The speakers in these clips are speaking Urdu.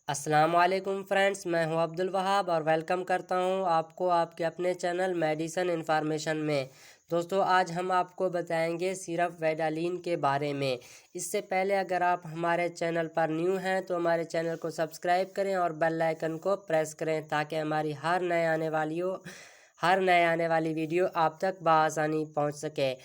السلام علیکم فرینڈس، میں ہوں عبدالوہاب اور ویلکم کرتا ہوں آپ کو آپ کے اپنے چینل میڈیسن انفارمیشن میں۔ دوستو آج ہم آپ کو بتائیں گے سیرپ ویڈالین کے بارے میں۔ اس سے پہلے اگر آپ ہمارے چینل پر نیو ہیں تو ہمارے چینل کو سبسکرائب کریں اور بیل آئیکن کو پریس کریں تاکہ ہماری ہر نئے آنے والی ویڈیو آپ تک بآسانی پہنچ سکے۔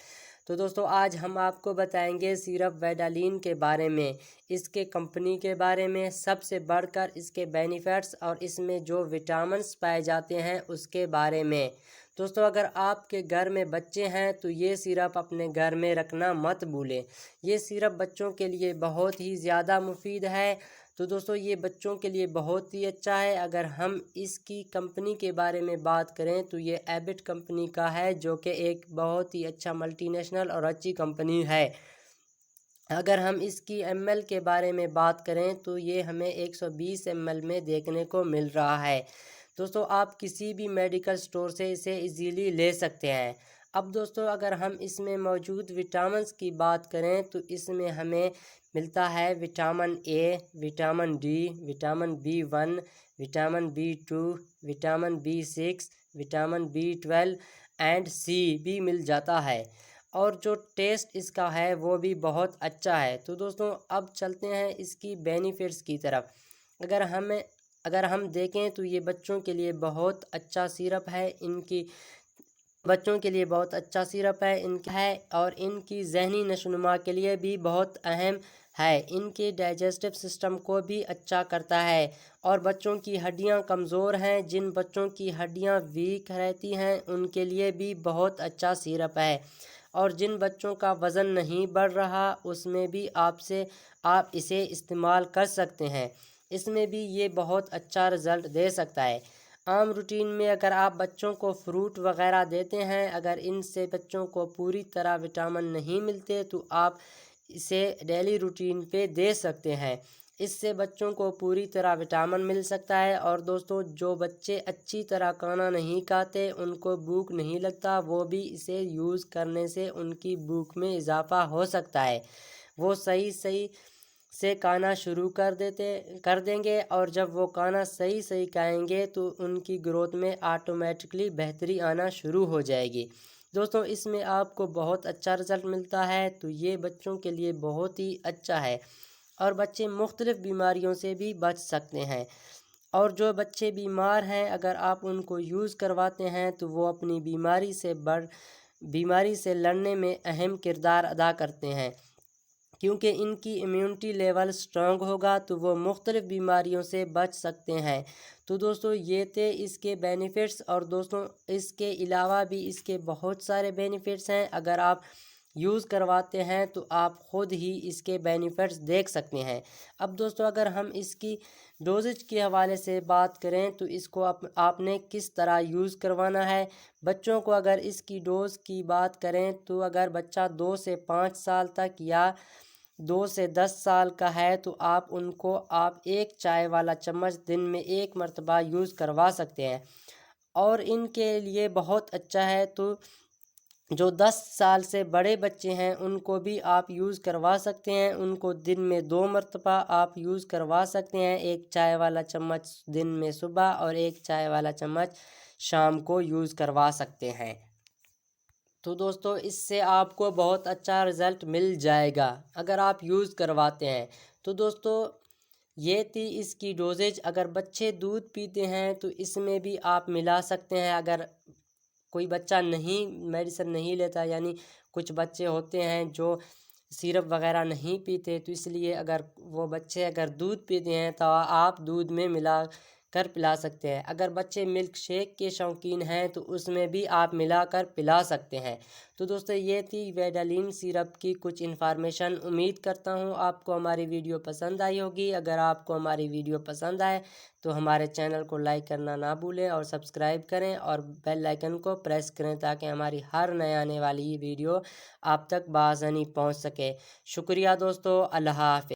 تو دوستو آج ہم آپ کو بتائیں گے سیرپ ویڈالین کے بارے میں، اس کے کمپنی کے بارے میں، سب سے بڑھ کر اس کے بینیفٹس اور اس میں جو وٹامنس پائے جاتے ہیں اس کے بارے میں۔ دوستو اگر آپ کے گھر میں بچے ہیں تو یہ سیرپ اپنے گھر میں رکھنا مت بھولیں۔ یہ سیرپ بچوں کے لیے بہت ہی زیادہ مفید ہے۔ تو دوستو یہ بچوں کے لیے بہت ہی اچھا ہے۔ اگر ہم اس کی کمپنی کے بارے میں بات کریں تو یہ ایبٹ کمپنی کا ہے، جو کہ ایک بہت ہی اچھا ملٹی نیشنل اور اچھی کمپنی ہے۔ اگر ہم اس کی ایم ایل کے بارے میں بات کریں تو یہ ہمیں 120 ایم ایل میں دیکھنے کو مل رہا ہے۔ دوستو آپ کسی بھی میڈیکل سٹور سے اسے ایزیلی لے سکتے ہیں۔ اب دوستو اگر ہم اس میں موجود وٹامنس کی بات کریں تو اس میں ہمیں ملتا ہے vitamin A, vitamin D, vitamin B1، vitamin B2، vitamin B6، vitamin B12 and C بھی مل جاتا ہے، اور جو ٹیسٹ اس کا ہے وہ بھی بہت اچھا ہے۔ تو دوستوں اب چلتے ہیں اس کی بینیفٹس کی طرف۔ اگر ہم دیکھیں تو یہ بچوں کے لیے بہت اچھا سیرپ ہے، اور ان کی ذہنی نشوونما کے لیے بھی بہت اہم ہے۔ ان کے ڈائجسٹو سسٹم کو بھی اچھا کرتا ہے، اور بچوں کی ہڈیاں کمزور ہیں، جن بچوں کی ہڈیاں ویک رہتی ہیں ان کے لیے بھی بہت اچھا سیرپ ہے، اور جن بچوں کا وزن نہیں بڑھ رہا اس میں بھی آپ اسے استعمال کر سکتے ہیں۔ اس میں بھی یہ بہت اچھا رزلٹ دے سکتا ہے۔ عام روٹین میں اگر آپ بچوں کو فروٹ وغیرہ دیتے ہیں، اگر ان سے بچوں کو پوری طرح وٹامن نہیں ملتے تو آپ اسے ڈیلی روٹین پہ دے سکتے ہیں۔ اس سے بچوں کو پوری طرح وٹامن مل سکتا ہے۔ اور دوستوں جو بچے اچھی طرح کھانا نہیں کھاتے، ان کو بھوک نہیں لگتا، وہ بھی اسے یوز کرنے سے ان کی بھوک میں اضافہ ہو سکتا ہے۔ وہ صحیح سے کھانا شروع کر دیں گے، اور جب وہ کھانا صحیح کھائیں گے تو ان کی گروتھ میں آٹومیٹکلی بہتری آنا شروع ہو جائے گی۔ دوستوں اس میں آپ کو بہت اچھا رزلٹ ملتا ہے، تو یہ بچوں کے لیے بہت ہی اچھا ہے، اور بچے مختلف بیماریوں سے بھی بچ سکتے ہیں۔ اور جو بچے بیمار ہیں اگر آپ ان کو یوز کرواتے ہیں تو وہ اپنی بیماری سے لڑنے میں اہم کردار ادا کرتے ہیں، کیونکہ ان کی امیونٹی لیول سٹرونگ ہوگا تو وہ مختلف بیماریوں سے بچ سکتے ہیں۔ تو دوستو یہ تھے اس کے بینیفٹس، اور دوستوں اس کے علاوہ بھی اس کے بہت سارے بینیفٹس ہیں۔ اگر آپ یوز کرواتے ہیں تو آپ خود ہی اس کے بینیفٹس دیکھ سکتے ہیں۔ اب دوستو اگر ہم اس کی ڈوزج کے حوالے سے بات کریں تو اس کو آپ نے کس طرح یوز کروانا ہے۔ بچوں کو اگر اس کی ڈوز کی بات کریں تو اگر بچہ 2 سے 5 سال تک یا 2 سے 10 سال کا ہے تو آپ ان کو ایک چائے والا چمچ دن میں 1 مرتبہ یوز کروا سکتے ہیں، اور ان کے لیے بہت اچھا ہے۔ تو جو 10 سال سے بڑے بچے ہیں ان کو بھی آپ یوز کروا سکتے ہیں، ان کو دن میں 2 مرتبہ آپ یوز کروا سکتے ہیں، 1 چائے والا چمچ دن میں صبح اور 1 چائے والا چمچ شام کو یوز کروا سکتے ہیں۔ تو دوستو اس سے آپ کو بہت اچھا رزلٹ مل جائے گا اگر آپ یوز کرواتے ہیں۔ تو دوستو یہ تھی اس کی ڈوزیج۔ اگر بچے دودھ پیتے ہیں تو اس میں بھی آپ ملا سکتے ہیں۔ اگر کوئی بچہ میڈیسن نہیں لیتا، یعنی کچھ بچے ہوتے ہیں جو سیرپ وغیرہ نہیں پیتے، تو اس لیے اگر وہ بچے دودھ پیتے ہیں تو آپ دودھ میں ملا کر پلا سکتے ہیں۔ اگر بچے ملک شیک کے شوقین ہیں تو اس میں بھی آپ ملا کر پلا سکتے ہیں۔ تو دوستو یہ تھی ویڈالین سیرپ کی کچھ انفارمیشن۔ امید کرتا ہوں آپ کو ہماری ویڈیو پسند آئی ہوگی۔ اگر آپ کو ہماری ویڈیو پسند آئے تو ہمارے چینل کو لائک کرنا نہ بھولیں، اور سبسکرائب کریں اور بیل آئیکن کو پریس کریں تاکہ ہماری ہر نئے آنے والی ویڈیو آپ تک بآسانی پہنچ سکے۔ شکریہ دوستو، اللہ حافظ۔